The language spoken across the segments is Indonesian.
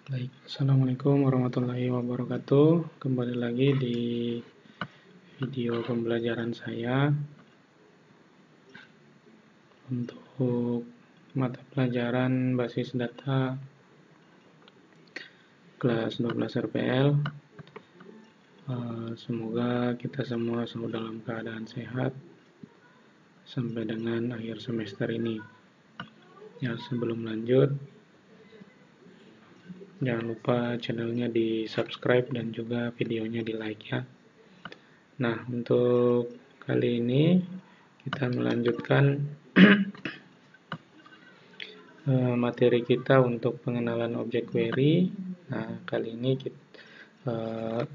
Baik, Assalamualaikum warahmatullahi wabarakatuh. Kembali lagi di video pembelajaran saya untuk mata pelajaran basis data kelas 12 RPL. Semoga kita semua selalu dalam keadaan sehat sampai dengan akhir semester ini. Ya, sebelum lanjut, jangan lupa channelnya di subscribe dan juga videonya di like ya. Nah, untuk kali ini kita melanjutkan materi kita untuk pengenalan objek query. Nah, kali ini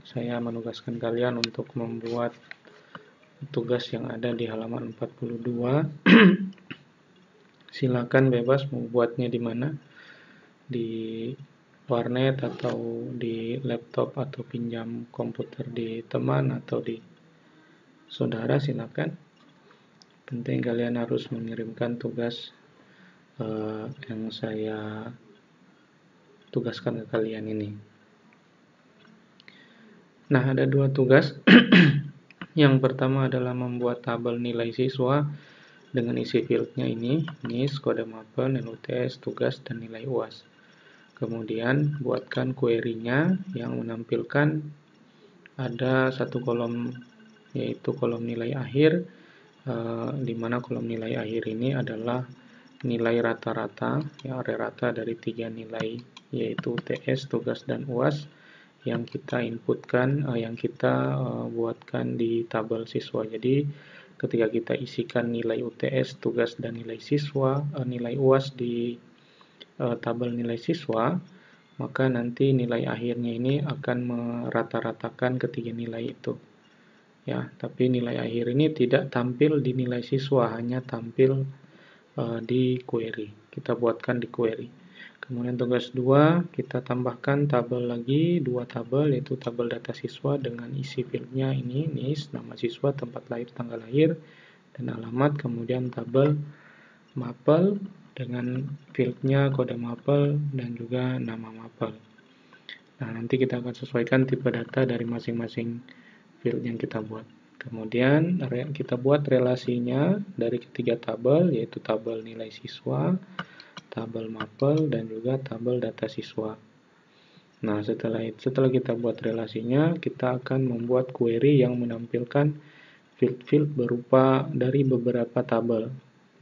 saya menugaskan kalian untuk membuat tugas yang ada di halaman 42. Silakan bebas membuatnya di mana, di warnet atau di laptop atau pinjam komputer di teman atau di saudara, silakan. Penting kalian harus mengirimkan tugas yang saya tugaskan ke kalian ini. Nah, ada dua tugas. Yang pertama adalah membuat tabel nilai siswa dengan isi fieldnya ini, NIS, kode mapel, nilai UTS, tugas, dan nilai UAS. Kemudian buatkan query-nya yang menampilkan ada satu kolom, yaitu kolom nilai akhir, di mana kolom nilai akhir ini adalah nilai rata-rata, yang rata dari tiga nilai, yaitu UTS, tugas, dan UAS, yang kita inputkan, yang kita buatkan di tabel siswa. Jadi ketika kita isikan nilai UTS, tugas, dan nilai siswa, nilai UAS di tabel nilai siswa, maka nanti nilai akhirnya ini akan merata-ratakan ketiga nilai itu. Ya, tapi nilai akhir ini tidak tampil di nilai siswa, hanya tampil di query. Kita buatkan di query. Kemudian tugas 2, kita tambahkan tabel lagi, dua tabel, yaitu tabel data siswa dengan isi fieldnya ini, NIS, nama siswa, tempat lahir, tanggal lahir, dan alamat. Kemudian tabel mapel dengan fieldnya kode mapel dan juga nama mapel. Nah, nanti kita akan sesuaikan tipe data dari masing-masing field yang kita buat. Kemudian kita buat relasinya dari ketiga tabel, yaitu tabel nilai siswa, tabel mapel, dan juga tabel data siswa. Nah, setelah kita buat relasinya, kita akan membuat query yang menampilkan field-field berupa dari beberapa tabel.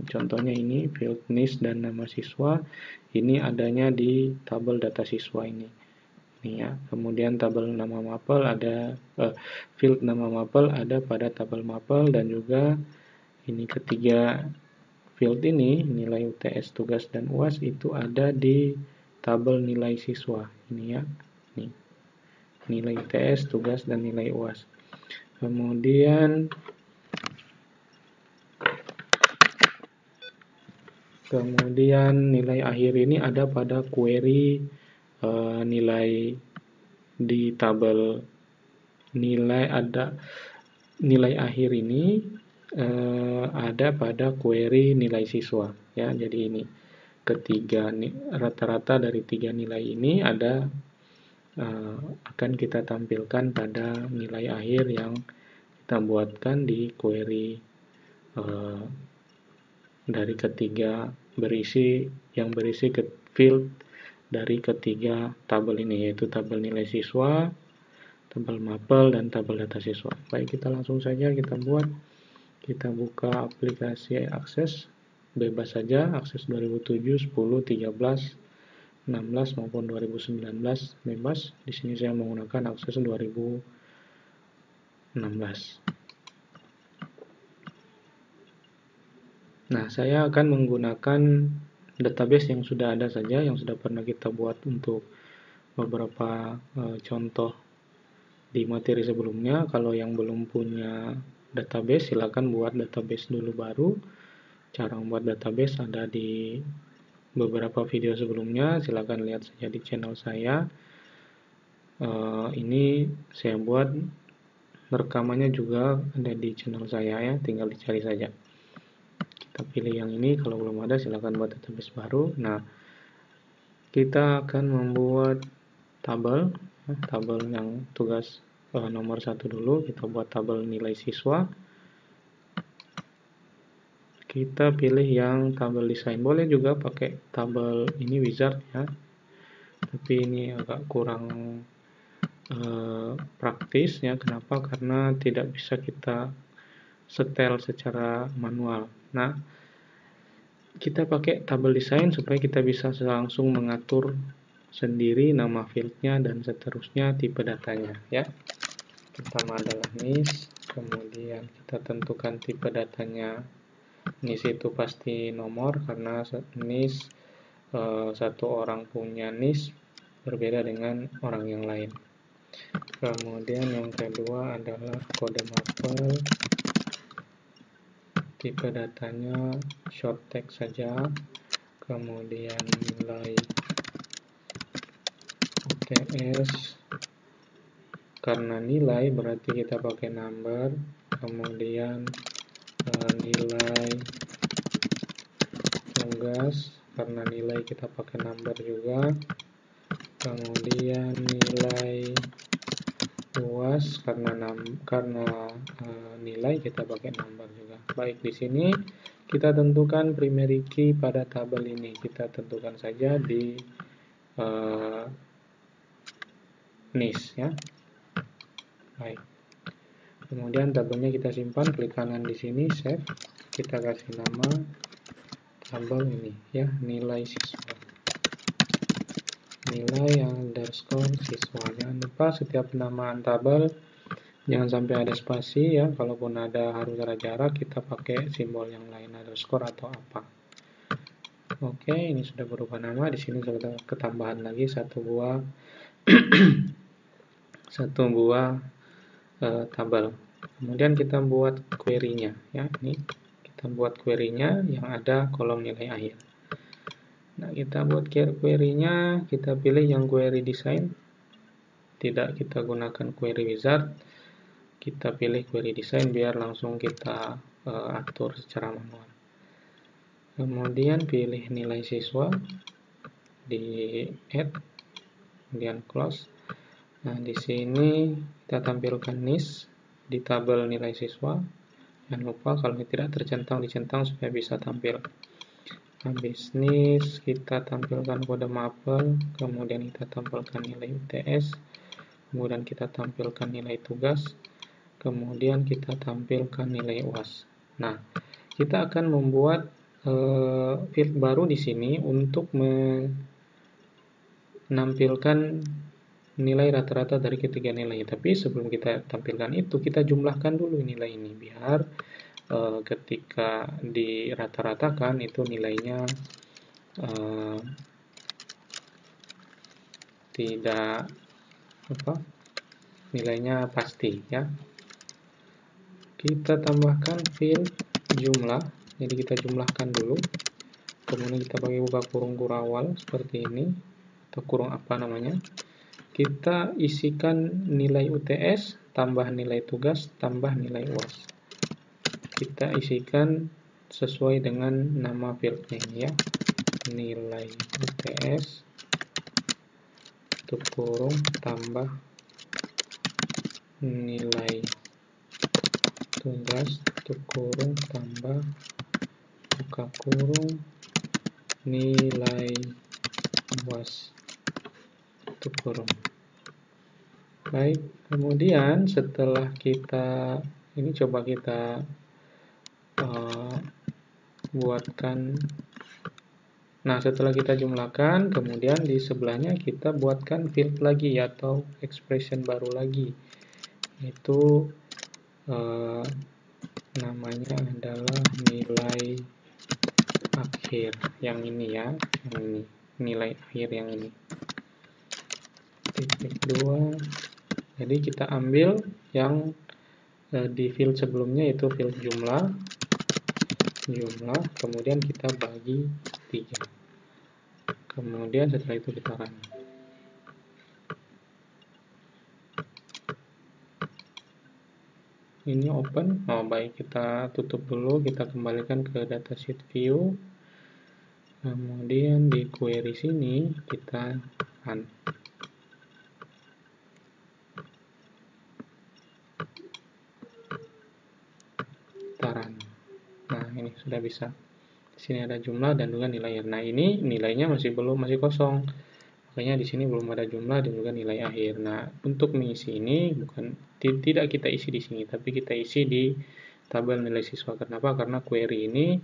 Contohnya ini, field NIS dan nama siswa, ini adanya di tabel data siswa ini. Ya, kemudian tabel nama mapel ada, field nama mapel ada pada tabel mapel, dan juga ini ketiga field ini, nilai UTS, tugas, dan UAS itu ada di tabel nilai siswa. Ini ya, ini nilai UTS, tugas, dan nilai UAS. Kemudian nilai akhir ini ada pada query nilai di tabel nilai, ada nilai akhir ini ada pada query nilai siswa ya. Jadi ini ketiga rata-rata dari tiga nilai ini ada akan kita tampilkan pada nilai akhir yang kita buatkan di query dari ketiga berisi ke field dari ketiga tabel ini, yaitu tabel nilai siswa, tabel mapel, dan tabel data siswa. Baik, kita langsung saja kita buat. Kita buka aplikasi akses, bebas saja, akses 2007, 10, 13, 16 maupun 2019 bebas. Di sini saya menggunakan akses 2016. Nah, saya akan menggunakan database yang sudah ada saja, yang sudah pernah kita buat untuk beberapa contoh di materi sebelumnya. Kalau yang belum punya database, silakan buat database dulu baru. Cara membuat database ada di beberapa video sebelumnya, silakan lihat saja di channel saya. Ini saya buat, rekamannya juga ada di channel saya ya, tinggal dicari saja. Kita pilih yang ini, kalau belum ada silakan buat database baru. Nah, kita akan membuat tabel, tabel yang tugas nomor 1 dulu, kita buat tabel nilai siswa. Kita pilih yang tabel desain, boleh juga pakai tabel ini wizard ya, tapi ini agak kurang praktis ya. Kenapa? Karena tidak bisa kita setel secara manual. Nah, kita pakai tabel desain supaya kita bisa langsung mengatur sendiri nama fieldnya dan seterusnya tipe datanya ya. Pertama adalah NIS, kemudian kita tentukan tipe datanya. NIS itu pasti nomor, karena NIS satu orang punya NIS berbeda dengan orang yang lain. Kemudian yang kedua adalah kode mapel, tipe datanya short text saja. Kemudian nilai UTS, karena nilai berarti kita pakai number. Kemudian nilai tugas, karena nilai kita pakai number juga. Kemudian nilai UAS, karena nilai kita pakai number juga. Baik, di sini kita tentukan primary key pada tabel ini. Kita tentukan saja di NIS ya. Baik. Kemudian tabelnya kita simpan, klik kanan di sini, save. Kita kasih nama tabel ini ya, nilai siswa. Nilai underscore siswa. Jangan lupa setiap penamaan tabel jangan sampai ada spasi ya. Kalaupun ada harus ada jarak, kita pakai simbol yang lain, underscore atau apa. Oke, ini sudah berubah nama. Di sini sudah ketambahan lagi satu buah tabel. Kemudian kita buat query-nya ya. Ini kita buat query-nya yang ada kolom nilai akhir. Nah, kita buat query-nya, kita pilih yang query design. Tidak kita gunakan query wizard. Kita pilih query design biar langsung kita atur secara manual. Kemudian pilih nilai siswa, di add, kemudian close. Nah, di sini kita tampilkan NIS di tabel nilai siswa. Jangan lupa kalau tidak tercentang, dicentang supaya bisa tampil. Habis NIS, kita tampilkan kode mapel, kemudian kita tampilkan nilai UTS, kemudian kita tampilkan nilai tugas, kemudian kita tampilkan nilai UAS. Nah, kita akan membuat field baru di sini untuk menampilkan nilai rata-rata dari ketiga nilai. Tapi sebelum kita tampilkan itu, kita jumlahkan dulu nilai ini biar ketika dirata-ratakan itu nilainya tidak nilainya pasti ya. Kita tambahkan field jumlah, jadi kita jumlahkan dulu, kemudian kita pakai buka kurung kurawal seperti ini, atau kurung apa namanya. Kita isikan nilai UTS tambah nilai tugas tambah nilai UAS. Kita isikan sesuai dengan nama fieldnya ini ya, nilai UTS tutup kurung tambah nilai tugas tutup kurung tambah buka kurung nilai UAS tutup kurung. Baik, kemudian setelah kita ini coba kita buatkan. Nah, setelah kita jumlahkan, kemudian di sebelahnya kita buatkan field lagi atau expression baru lagi, itu namanya adalah nilai akhir yang ini ya, yang ini nilai akhir yang ini. Titik 2. Jadi kita ambil yang di field sebelumnya itu field jumlah, kemudian kita bagi 3. Kemudian setelah itu kita run. Ini open. Oh, baik, kita tutup dulu, kita kembalikan ke datasheet view. Kemudian di query sini kita run. sudah bisa. Di sini ada jumlah dan juga nilai akhir. Nah, ini nilainya masih kosong. Makanya di sini belum ada jumlah dan juga nilai akhir. Nah, untuk mengisi ini tidak kita isi di sini, tapi kita isi di tabel nilai siswa. Kenapa? Karena query ini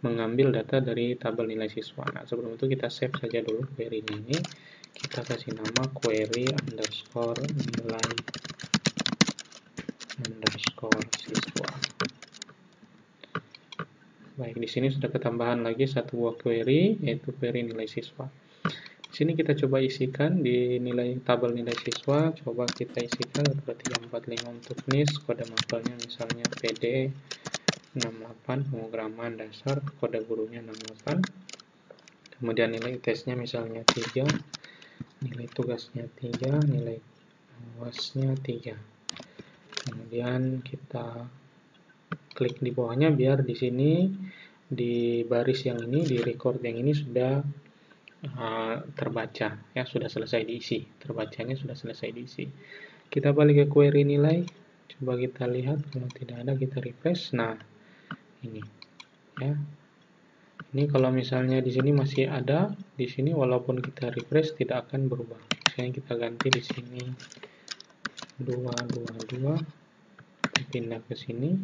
mengambil data dari tabel nilai siswa. Nah, sebelum itu kita save saja dulu query ini. Kita kasih nama query underscore nilai underscore siswa. Baik, di sini sudah ketambahan lagi satu buah query, yaitu query nilai siswa. Di sini kita coba isikan di tabel nilai siswa, coba kita isikan 345 untuk NIS, kode mapelnya misalnya PD 68, pemrograman dasar, kode gurunya 68, kemudian nilai tesnya misalnya 3, nilai tugasnya 3, nilai UASnya 3. Kemudian kita klik di bawahnya biar di sini di baris yang ini, di record yang ini sudah terbaca, ya sudah selesai diisi, terbacanya sudah selesai diisi. Kita balik ke query nilai, coba kita lihat, kalau tidak ada kita refresh. Nah, ini, ya, ini kalau misalnya di sini masih ada, di sini walaupun kita refresh tidak akan berubah. Misalnya kita ganti di sini 222, kita pindah ke sini,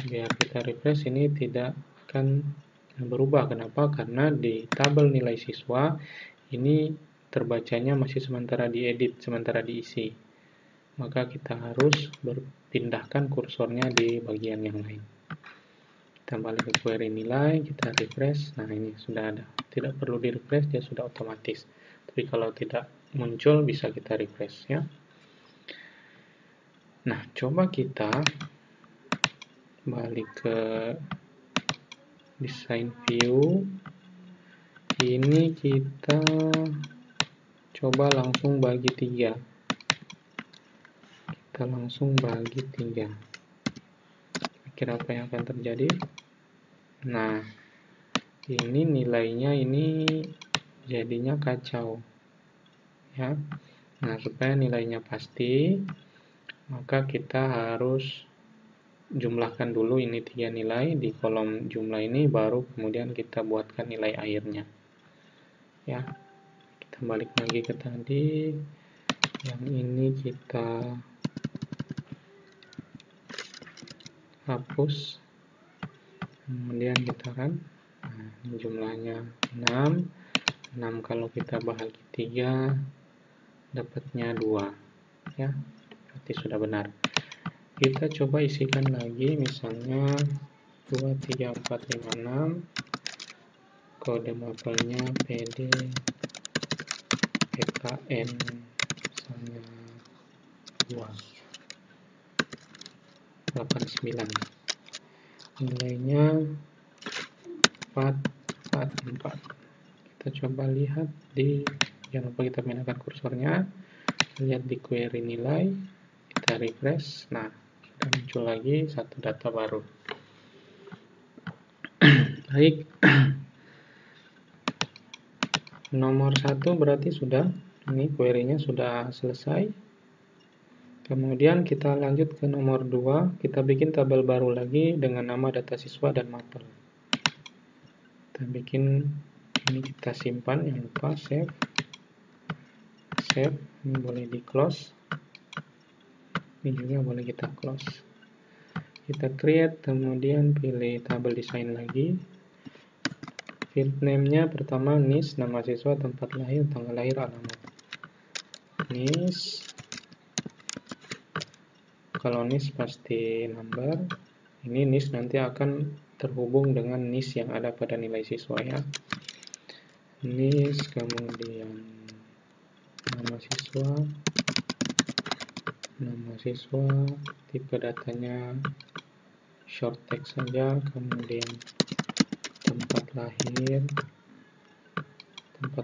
biar kita refresh ini tidak akan berubah. Kenapa? Karena di tabel nilai siswa ini terbacanya masih sementara diedit, sementara diisi. Maka kita harus berpindahkan kursornya di bagian yang lain. Kita balik ke query nilai, kita refresh. Nah, ini sudah ada. Tidak perlu di refresh, dia sudah otomatis. Tapi kalau tidak muncul bisa kita refresh, ya. Nah, coba kita balik ke design view. Ini kita coba langsung bagi 3. Kita langsung bagi 3. Kira apa yang akan terjadi? Nah, ini nilainya ini jadinya kacau, ya. Nah, supaya nilainya pasti, maka kita harus jumlahkan dulu ini 3 nilai di kolom jumlah ini, baru kemudian kita buatkan nilai akhirnya, ya. Kita balik lagi ke tadi, yang ini kita hapus, kemudian kita run. Nah, jumlahnya 6 kalau kita bahagi 3 dapatnya 2, ya, berarti sudah benar. Kita coba isikan lagi, misalnya 2, 3, 4, 5, 6, kode mapelnya PD PKN misalnya 2, 89, nilainya 4, 4, 4. Kita coba lihat di, jangan lupa kita pindahkan kursornya, lihat di query nilai, kita refresh. Nah, sudah muncul lagi satu data baru. Baik, nomor 1 berarti sudah, ini query-nya sudah selesai. Kemudian kita lanjut ke nomor 2, kita bikin tabel baru lagi dengan nama data siswa dan mapel. Kita bikin, ini kita simpan, jangan lupa save, ini boleh di close, ini juga boleh kita close. Kita create, kemudian pilih tabel design lagi. Field name-nya pertama NIS, nama siswa, tempat lahir, tanggal lahir, alamat. NIS, kalau NIS pasti number. Ini NIS nanti akan terhubung dengan NIS yang ada pada nilai siswa, ya. NIS, kemudian nama siswa, tipe datanya short text saja, kemudian tempat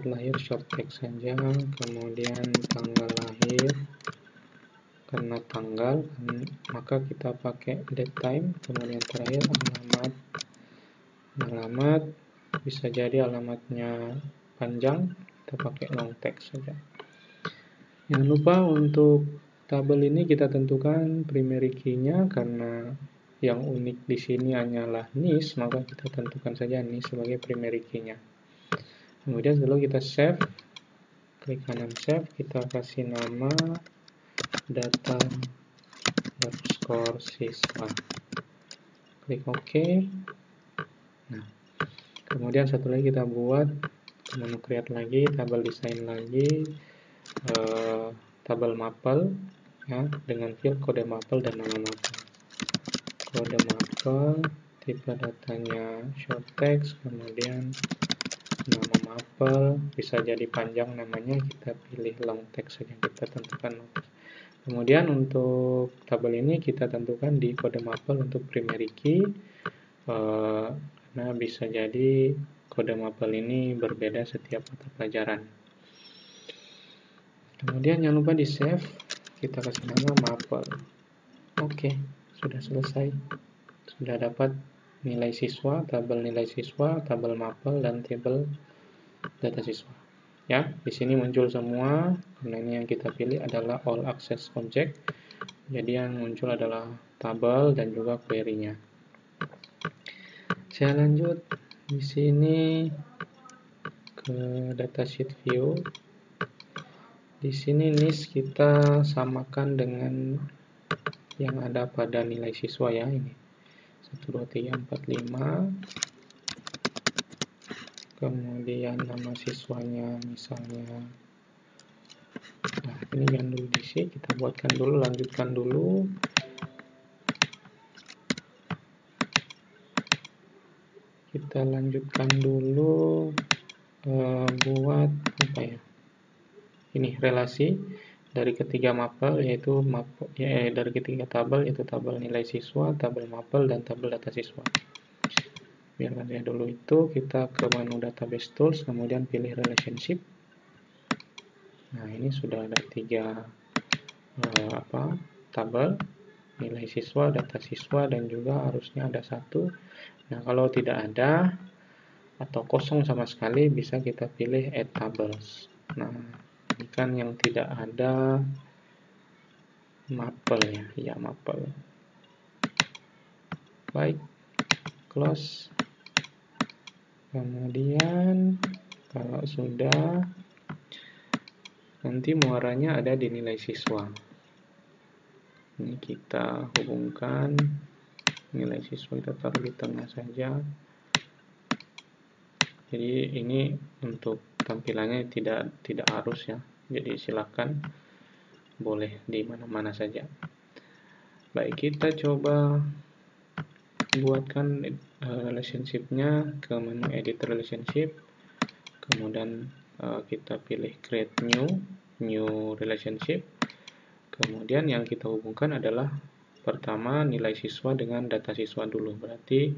lahir short text saja, kemudian tanggal lahir, karena tanggal maka kita pakai date time, kemudian terakhir alamat bisa jadi alamatnya panjang, kita pakai long text saja. Jangan lupa untuk tabel ini kita tentukan primary key-nya, karena yang unik di sini hanyalah NIS, maka kita tentukan saja NIS sebagai primary key-nya. Kemudian setelah kita save, klik kanan save, kita kasih nama data underscore siswa. Klik OK. Nah, kemudian satu lagi kita buat menu create lagi, tabel design lagi, tabel mapel ya, dengan field kode mapel dan nama mapel. Kode mapel, tipe datanya short text, kemudian nama mapel, bisa jadi panjang namanya, kita pilih long text saja, kita tentukan long text. Kemudian untuk tabel ini kita tentukan di kode mapel untuk primary key, karena bisa jadi kode mapel ini berbeda setiap mata pelajaran. Kemudian jangan lupa di save, kita kasih nama mapel. Oke, sudah selesai. Sudah dapat nilai siswa, tabel nilai siswa, tabel mapel, dan tabel data siswa. Ya, di sini muncul semua. Karena ini yang kita pilih adalah all access object. Jadi yang muncul adalah tabel dan juga query-nya. Saya lanjut di sini ke datasheet view. Di sini NIS kita samakan dengan yang ada pada nilai siswa ya, ini 1 2 3 4 5. Kemudian nama siswanya misalnya, nah ini jangan dulu diisi, kita buatkan dulu, lanjutkan dulu. Kita lanjutkan dulu buat apa ya? Ini relasi dari ketiga mapel, yaitu dari ketiga tabel, yaitu tabel nilai siswa, tabel mapel, dan tabel data siswa. Biarkan saya dulu itu, kita ke menu database tools, kemudian pilih relationship. Nah, ini sudah ada 3 tabel, nilai siswa, data siswa, dan juga harusnya ada 1. Nah, kalau tidak ada atau kosong sama sekali, bisa kita pilih add tables. Nah, ini kan yang tidak ada mapel ya, mapel. Baik, close. Kemudian kalau sudah, nanti muaranya ada di nilai siswa. Ini kita hubungkan nilai siswa, kita taruh di tengah saja. Jadi ini untuk tampilannya tidak harus ya. Jadi silakan boleh di mana-mana saja. Baik, kita coba buatkan relationship-nya ke menu edit relationship. Kemudian kita pilih create new relationship. Kemudian yang kita hubungkan adalah pertama nilai siswa dengan data siswa dulu. Berarti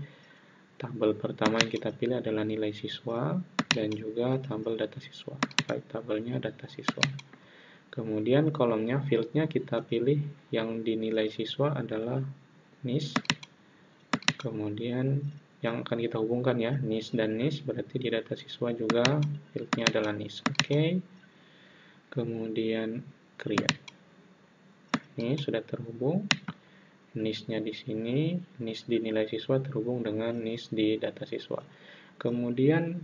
tabel pertama yang kita pilih adalah nilai siswa dan juga tabel data siswa. Baik, tabelnya data siswa. Kemudian kolomnya, fieldnya kita pilih yang dinilai siswa adalah NIS. Kemudian yang akan kita hubungkan ya, NIS dan NIS, berarti di data siswa juga fieldnya adalah NIS. Oke. Kemudian create. Ini sudah terhubung. NIS-nya di sini, NIS di nilai siswa terhubung dengan NIS di data siswa. Kemudian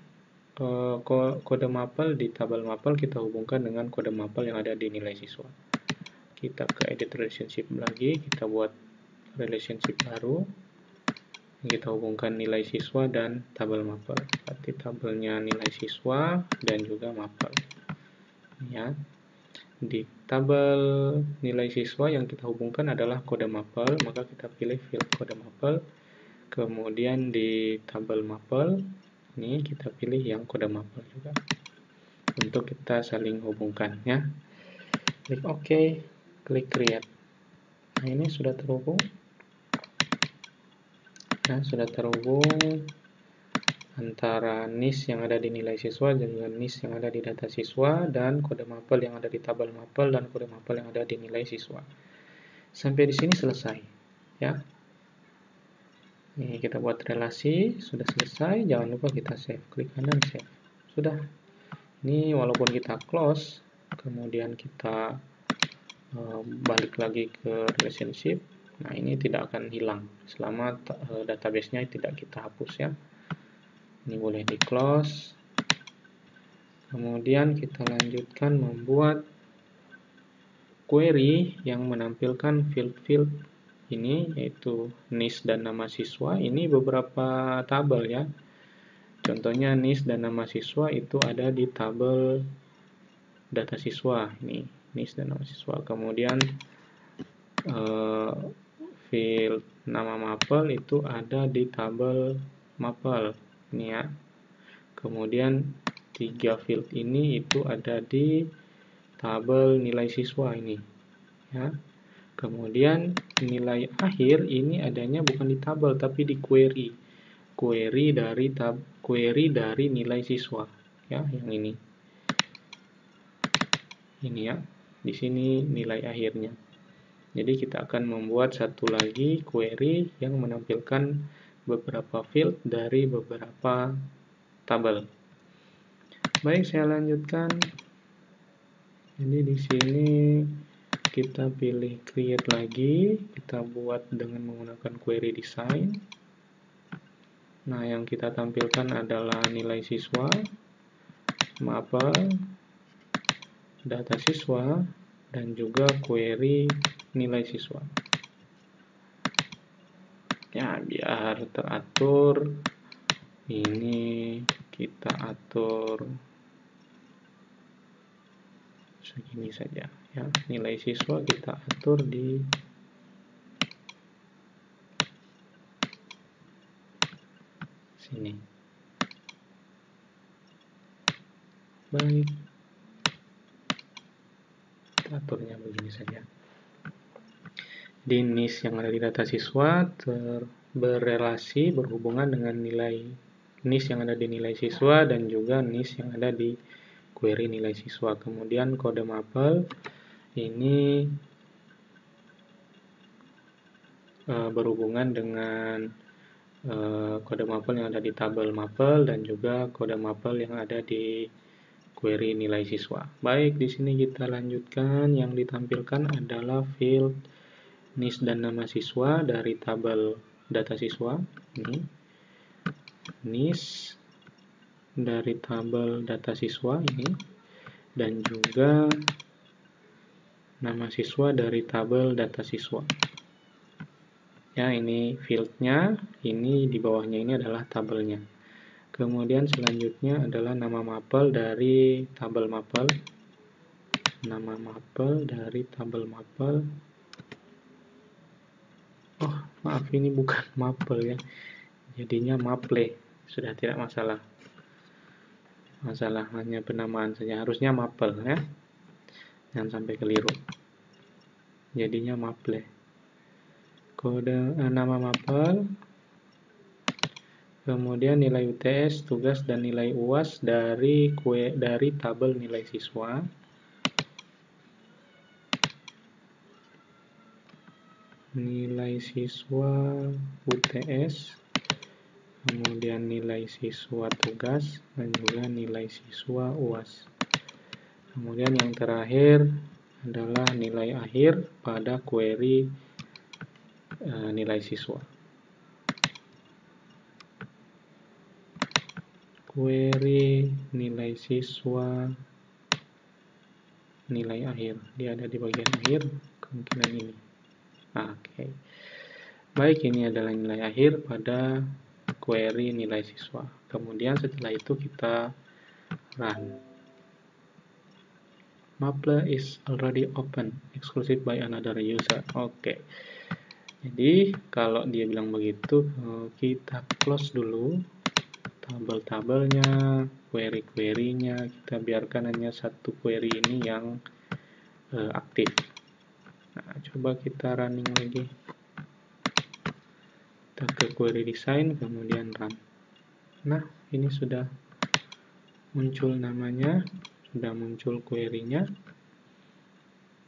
kode mapel di tabel mapel kita hubungkan dengan kode mapel yang ada di nilai siswa. Kita ke edit relationship lagi, kita buat relationship baru. Kita hubungkan nilai siswa dan tabel mapel. Berarti tabelnya nilai siswa dan juga mapel. Ya. Di tabel nilai siswa yang kita hubungkan adalah kode mapel, maka kita pilih field kode mapel. Kemudian di tabel mapel, ini kita pilih yang kode mapel juga. Untuk kita saling hubungkan ya. Klik OK, klik create. Nah, ini sudah terhubung. Nah, sudah terhubung antara NIS yang ada di nilai siswa dengan NIS yang ada di data siswa dan kode mapel yang ada di tabel mapel dan kode mapel yang ada di nilai siswa. Sampai di sini selesai, ya. Ini kita buat relasi, sudah selesai. Jangan lupa kita save, klik kanan save. Sudah. Ini walaupun kita close, kemudian kita balik lagi ke relationship, Nah, ini tidak akan hilang selama database-nya tidak kita hapus ya. Ini boleh di close. Kemudian kita lanjutkan membuat query yang menampilkan field-field ini, yaitu NIS dan nama siswa. Ini beberapa tabel ya. Contohnya NIS dan nama siswa itu ada di tabel data siswa. Ini NIS dan nama siswa. Kemudian field nama mapel itu ada di tabel mapel. Ini ya. Kemudian 3 field ini itu ada di tabel nilai siswa ini. Ya. Kemudian nilai akhir ini adanya bukan di tabel tapi di query. Query dari nilai siswa ya, yang ini. Ini ya. Di sini nilai akhirnya. Jadi kita akan membuat satu lagi query yang menampilkan beberapa field dari beberapa tabel. Baik, saya lanjutkan. Jadi di sini kita pilih create lagi, kita buat dengan menggunakan query design. Nah, yang kita tampilkan adalah nilai siswa, mapel, data siswa, dan juga query nilai siswa. Ya, biar teratur, ini kita atur segini saja ya. Nilai siswa kita atur di sini. Baik, kita aturnya begini saja. Di NIS yang ada di data siswa berrelasi, berhubungan dengan nilai NIS yang ada di nilai siswa dan juga NIS yang ada di query nilai siswa. Kemudian kode mapel ini berhubungan dengan kode mapel yang ada di tabel mapel dan juga kode mapel yang ada di query nilai siswa. Baik, di sini kita lanjutkan. Yang ditampilkan adalah field NIS dan nama siswa dari tabel data siswa. Ini NIS dari tabel data siswa ini, dan juga nama siswa dari tabel data siswa. Ya, ini fieldnya, ini di bawahnya ini adalah tabelnya. Kemudian selanjutnya adalah nama mapel dari tabel mapel. Nama mapel dari tabel mapel. Oh, maaf, ini bukan mapel ya. Jadinya maple. Sudah tidak masalah. Masalah hanya penamaan saja. Harusnya mapel ya. Jangan sampai keliru. Jadinya maple. Kode nama mapel. Kemudian nilai UTS, tugas dan nilai UAS dari tabel nilai siswa. Nilai siswa UTS, kemudian nilai siswa tugas, dan juga nilai siswa UAS. Kemudian yang terakhir adalah nilai akhir pada query nilai siswa. Query nilai siswa nilai akhir. Dia ada di bagian akhir, kemungkinan ini. Oke. Baik, ini adalah nilai akhir pada query nilai siswa. Kemudian setelah itu kita run. Maple is already open, exclusive by another user. Oke. Jadi, kalau dia bilang begitu, kita close dulu tabel-tabelnya, query-query-nya. Kita biarkan hanya satu query ini yang aktif. Nah, coba kita running lagi. Kita ke query design, kemudian run. Nah, ini sudah muncul namanya, sudah muncul query-nya.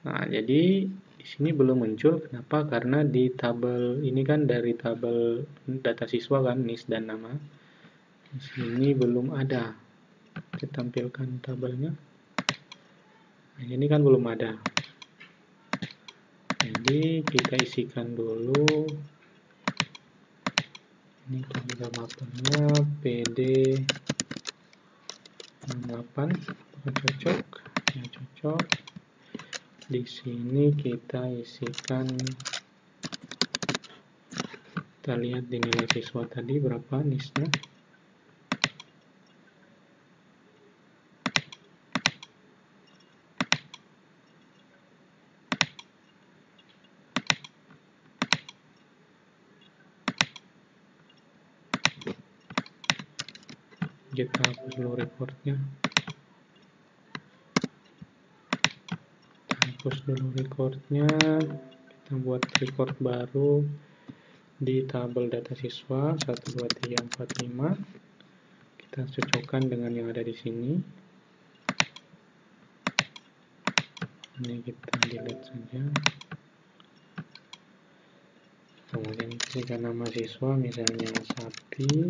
Nah, jadi di sini belum muncul. Kenapa? Karena di tabel ini kan dari tabel data siswa kan, NIS dan nama. Di sini belum ada. Kita tampilkan tabelnya. Nah, ini kan belum ada. tadi kita isikan dulu. Ini tanggal mapelnya PD 68, cocok? Ya, cocok. Di sini kita isikan, kita lihat di nilai siswa tadi berapa NIS-nya. Kita hapus dulu recordnya. Hapus dulu recordnya. Kita buat record baru di tabel data siswa 1, 2, 3, 4, 5. Kita cocokkan dengan yang ada di sini. Ini kita delete saja. Kemudian kita nama siswa, misalnya Sapi,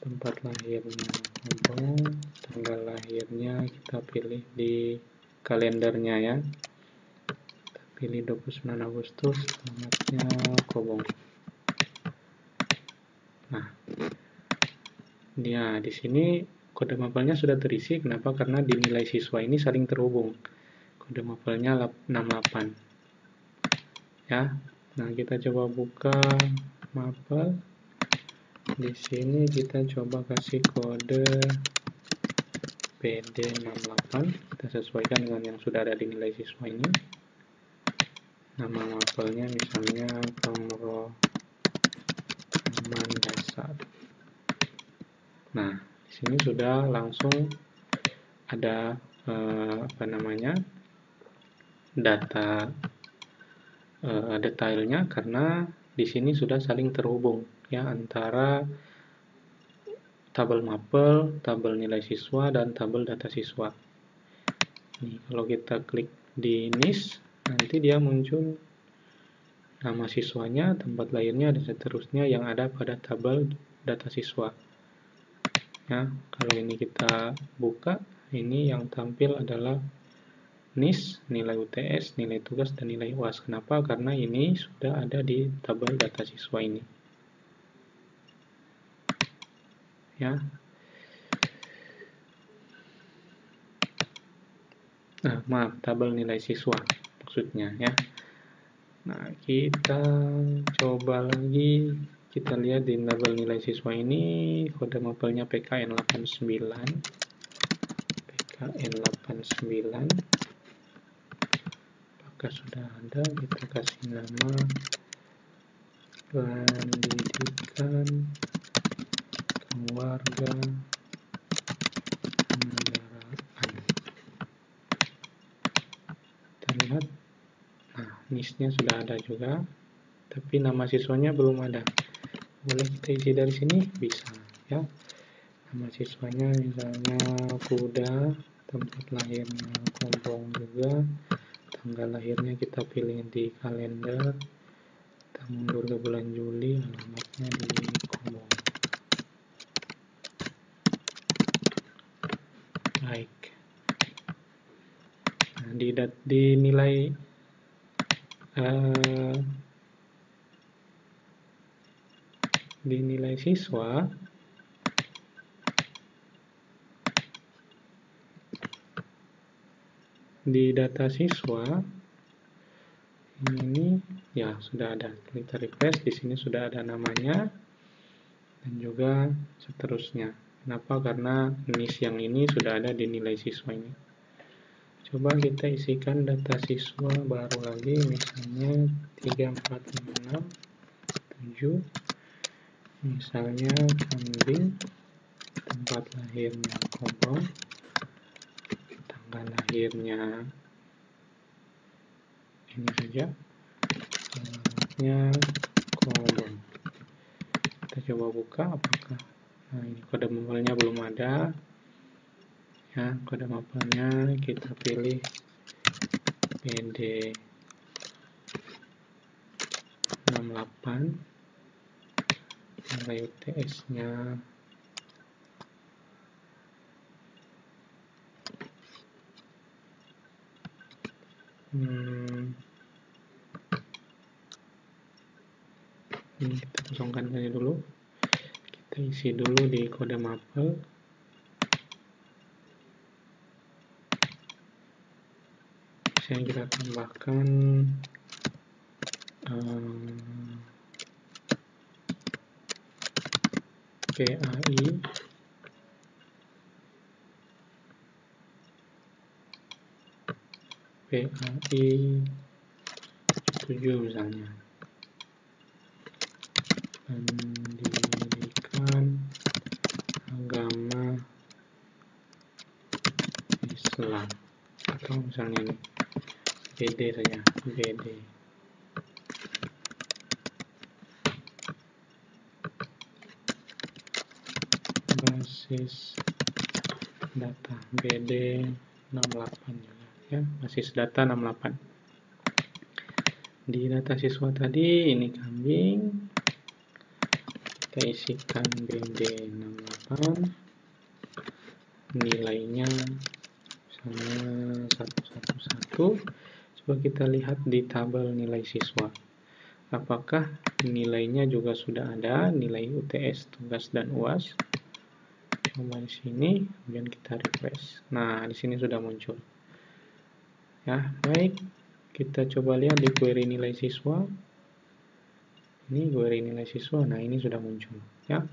tempat lahirnya Kobong, tanggal lahirnya kita pilih di kalendernya ya. Kita pilih 29 Agustus, alamatnya Kobong. Nah, dia di sini kode mapelnya sudah terisi. Kenapa? Karena di nilai siswa ini saling terhubung. Kode mapelnya 68. Ya. Nah, kita coba buka mapel. Di sini kita coba kasih kode PD68. Kita sesuaikan dengan yang sudah ada di nilai siswa ini. Nama mapelnya misalnya Kongro Dasar. Nah, di sini sudah langsung ada data detailnya, karena di sini sudah saling terhubung ya antara tabel mapel, tabel nilai siswa, dan tabel data siswa. Nih, kalau kita klik di NIS, nanti dia muncul nama siswanya, tempat lahirnya, dan seterusnya yang ada pada tabel data siswa. Ya, kalau ini kita buka, ini yang tampil adalah NIS, nilai UTS, nilai tugas, dan nilai UAS. Kenapa? Karena ini sudah ada di tabel data siswa ini. Ya. Nah, maaf, tabel nilai siswa maksudnya ya. Nah, kita coba lagi, kita lihat di tabel nilai siswa ini kode mapelnya PKN89. PKN89. Apakah sudah ada? Kita kasih nama pendidikan keluarga negaraan. Kita lihat, nah NIS-nya sudah ada juga, tapi nama siswanya belum ada. Boleh kita isi dari sini? Bisa ya. Nama siswanya misalnya Kuda, tempat lahirnya Kobong juga, tanggal lahirnya kita pilih di kalender, kita mundur ke bulan Juli, alamatnya di Kobong. Baik. Nah, di nilai siswa, di data siswa ini ya sudah ada. Kita refresh, di sini sudah ada namanya dan juga seterusnya. Kenapa? Karena NIS yang ini sudah ada di nilai siswa ini. Coba kita isikan data siswa baru lagi, misalnya 3, 4, 5, 6, 7. Misalnya kambing, tempat lahirnya Kobong, tanggal lahirnya ini saja, alamatnya Kobong. Kita coba buka apakah, nah ini kode mapelnya belum ada ya. Kode mapelnya kita pilih PD 68, nilai UTS-nya Ini kita kosongkan saja dulu. Kita isi dulu di kode mapel. Saya kita tambahkan PAI PAI 7 misalnya, pendidikan agama Islam, atau misalnya ini BD saja, BD. Basis data BD 68 juga ya, basis data 68. Di data siswa tadi ini kambing, kita isikan BD 68, nilainya misalnya 111. Coba kita lihat di tabel nilai siswa, apakah nilainya juga sudah ada, nilai UTS, tugas, dan UAS. Coba di sini, kemudian kita refresh. Nah, di sini sudah muncul. Ya, baik. Kita coba lihat di query nilai siswa. Ini query nilai siswa. Nah, ini sudah muncul. Ya,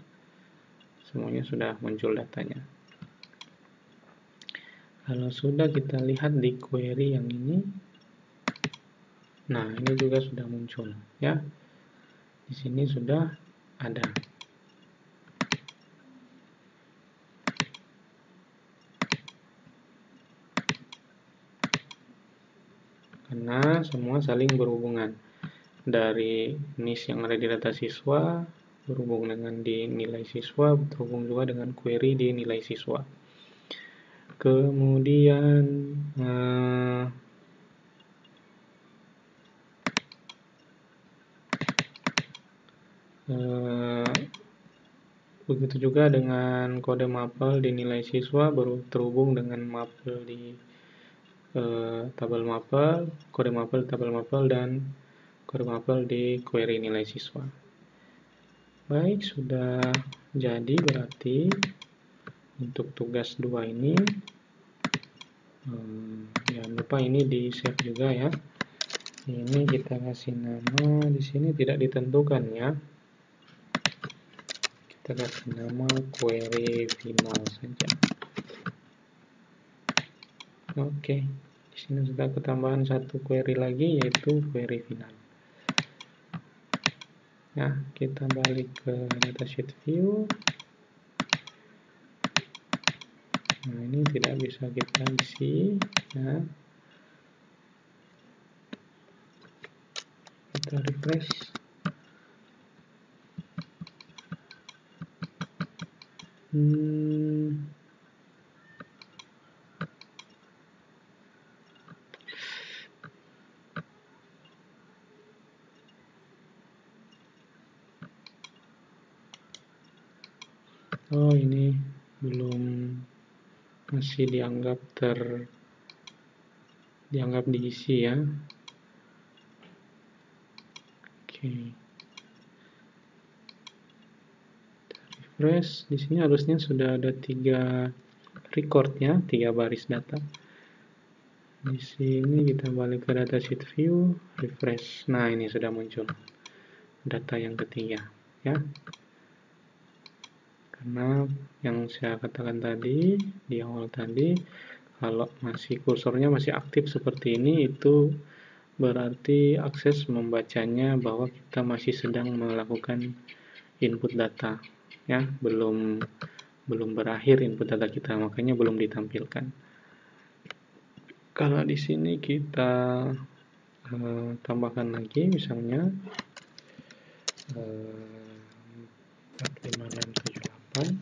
semuanya sudah muncul datanya. Kalau sudah kita lihat di query yang ini. Nah, ini juga sudah muncul. Ya, di sini sudah ada. Karena semua saling berhubungan. Dari NIS yang ada di data siswa, berhubung dengan di nilai siswa, berhubung juga dengan query di nilai siswa. Kemudian, begitu juga dengan kode mapel di nilai siswa, baru terhubung dengan mapel di tabel mapel, kode mapel, tabel mapel, dan kode mapel di query nilai siswa. Baik, sudah jadi berarti untuk tugas 2 ini. Jangan lupa ini di save juga ya. Ini kita kasih nama, di sini tidak ditentukan ya. Kita kasih nama query final saja. Oke. Di sini sudah ketambahan satu query lagi, yaitu query final. Ya, kita balik ke datasheet view. Nah, ini tidak bisa kita isi. Ya. Kita refresh. Oh, ini belum, masih dianggap diisi ya. Oke. Refresh. Di sini harusnya sudah ada 3 record ya, 3 baris data. Di sini kita balik ke datasheet view, refresh. Nah, ini sudah muncul data yang ketiga ya. Karena yang saya katakan tadi di awal tadi, kalau masih kursornya masih aktif seperti ini, itu berarti akses membacanya bahwa kita masih sedang melakukan input data ya, belum berakhir input data kita, makanya belum ditampilkan. Kalau di sini kita tambahkan lagi misalnya 45678,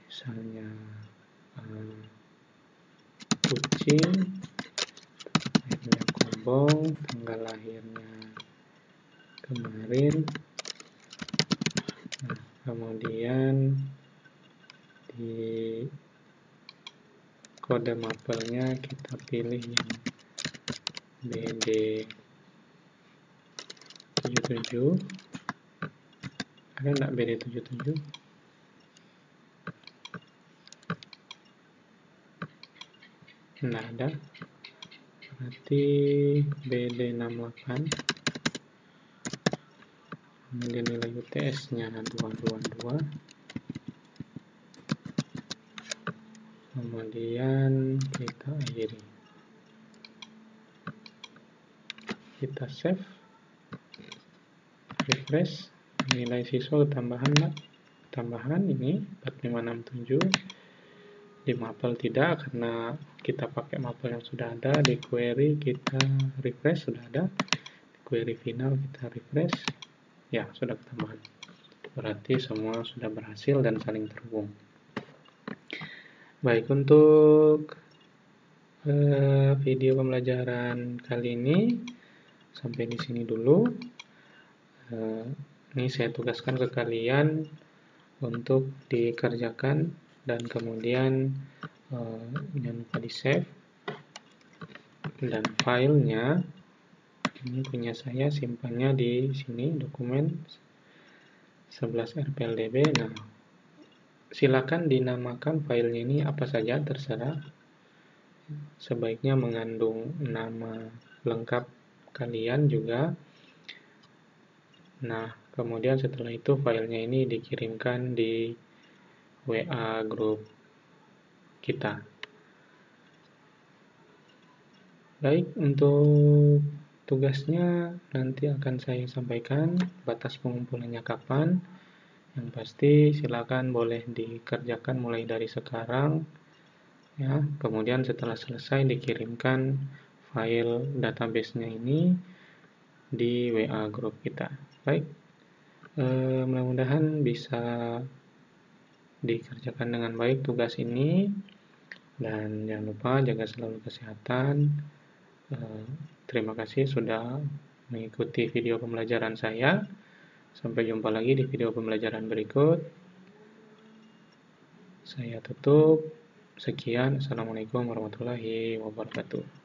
misalnya kucing, lahirnya Kobong, tanggal lahirnya kemarin. Nah, kemudian di kode mapelnya kita pilih yang BD 77. Ada nggak BD77? Nggak ada. Berarti BD68. Kemudian nilai UTS-nya 222. Kemudian kita akhiri. Kita save. Refresh. Nilai siswa tambahan nggak? Tambahan ini 4567. Di mapel tidak, karena kita pakai mapel yang sudah ada. Di query kita refresh, sudah ada. Di query final kita refresh, ya sudah ketambahan. Berarti semua sudah berhasil dan saling terhubung. Baik, untuk video pembelajaran kali ini sampai di sini dulu. Ini saya tugaskan ke kalian untuk dikerjakan dan kemudian jangan lupa di save, dan filenya ini punya saya, simpannya di sini, dokumen 11 rpldb. Nah, silakan dinamakan filenya ini apa saja, terserah. Sebaiknya mengandung nama lengkap kalian juga. Nah, kemudian setelah itu filenya ini dikirimkan di WA grup kita. Baik, untuk tugasnya nanti akan saya sampaikan, batas pengumpulannya kapan. Yang pasti silakan boleh dikerjakan mulai dari sekarang, ya. Kemudian setelah selesai dikirimkan file database-nya ini di WA grup kita. Baik, mudah-mudahan bisa dikerjakan dengan baik tugas ini, dan jangan lupa jaga selalu kesehatan. Terima kasih sudah mengikuti video pembelajaran saya. Sampai jumpa lagi di video pembelajaran berikut. Saya tutup. Sekian. Assalamualaikum warahmatullahi wabarakatuh.